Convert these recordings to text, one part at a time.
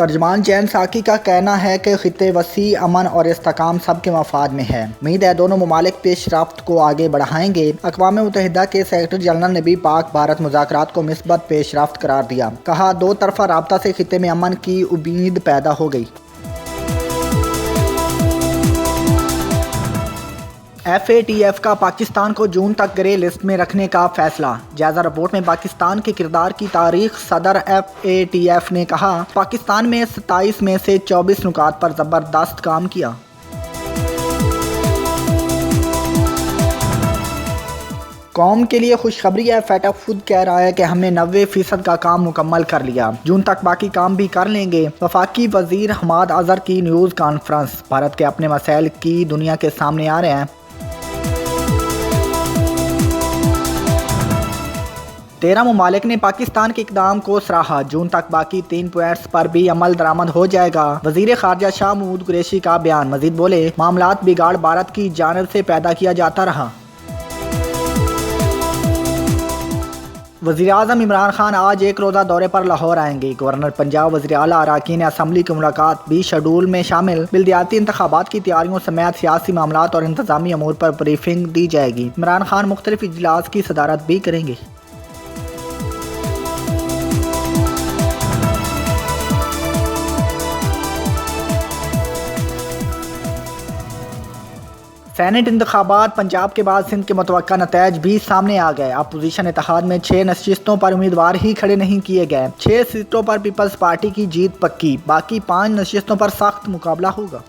तर्जमान जैन साकी का कहना है कि खित्ते वसी अमन और इस्तेकाम सबके मफाद में है। उम्मीद है दोनों ममालिक पेशरफ्त को आगे बढ़ाएंगे। अक़वाम मुत्तहिदा के सेक्रेटरी जनरल ने भी पाक भारत मुज़ाकरात को मिस्बत पेशरफ्त करार दिया। कहा, दो तरफ़ा राब्ता से खित्ते में अमन की उम्मीद पैदा हो गई। FATF का पाकिस्तान को जून तक ग्रे लिस्ट में रखने का फैसला। जायजा रिपोर्ट में पाकिस्तान के किरदार की तारीख। सदर FATF ने कहा, पाकिस्तान में 27 में से 24 नुकात पर ज़बरदस्त काम किया। कौम के लिए खुशखबरी है। FATF खुद कह रहा है कि हमने 90% का काम मुकम्मल कर लिया, जून तक बाकी काम भी कर लेंगे। वफाकी वजीर हमाद अजहर की न्यूज़ कॉन्फ्रेंस। भारत के अपने मसाइल की दुनिया के सामने आ रहे हैं। 13 ममालिक ने पाकिस्तान के इक़दाम को सराहा। जून तक बाकी 3 पॉइंट्स पर भी अमल दरामद हो जाएगा। वज़ीर ख़ारजा शाह महमूद कुरैशी का बयान। मज़ीद बोले, मामलात बिगाड़ भारत की जानिब से पैदा किया जाता रहा। वज़ीर-ए-आज़म इमरान खान आज एक रोज़ा दौरे पर लाहौर आएंगे। गवर्नर पंजाब, वज़ीर आला, अरकान असम्बली की मुलाकात भी शेड्यूल में शामिल। बिलदियाती इंतखाबात की तैयारियों समेत सियासी मामलात और इंतज़ामी अमूर पर ब्रीफिंग दी जाएगी। इमरान खान मुख्तलिफ इजलास की सदारत भी करेंगे। सेनेट इंतखाबात पंजाब के बाद सिंध के मुतवक्का नतैज भी सामने आ गए। अपोजिशन इत्तेहाद में 6 नशिस्तों पर उम्मीदवार ही खड़े नहीं किए गए। 6 सीटों पर पीपल्स पार्टी की जीत पक्की। बाकी 5 नशिस्तों पर सख्त मुकाबला होगा।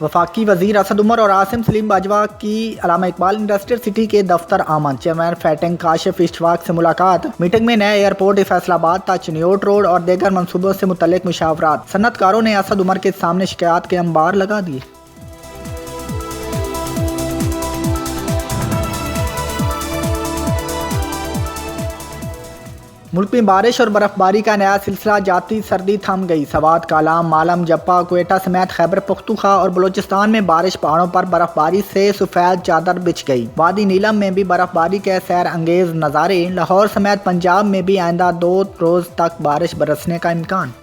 वफाकी वजीर असद उमर और आसिम सलीम बाजवा की अल्लामा इकबाल इंडस्ट्रियल सिटी के दफ्तर आमद। चेयरमैन फैटिंग काशिफ इश्तिफाक से मुलाकात। मीटिंग में नए एयरपोर्ट फैसलाबाद तक चनियोट रोड और देगर मनसूबों से मुतल्लिक मुशावरात। सन्नतकारों ने असद उमर के सामने शिकायत के अंबार लगा दिए। मुल्क में बारिश और बर्फबारी का नया सिलसिला जाती। सर्दी थम गई। सवात, कालाम, मालम, जप्पा, क्वेटा समेत खैबर पख्तूनख्वा और बलोचिस्तान में बारिश। पहाड़ों पर बर्फबारी से सफ़ेद चादर बिछ गई। वादी नीलम में भी बर्फबारी के सैर अंगेज नज़ारे। लाहौर समेत पंजाब में भी आइंदा 2 रोज़ तक बारिश बरसने का इम्कान।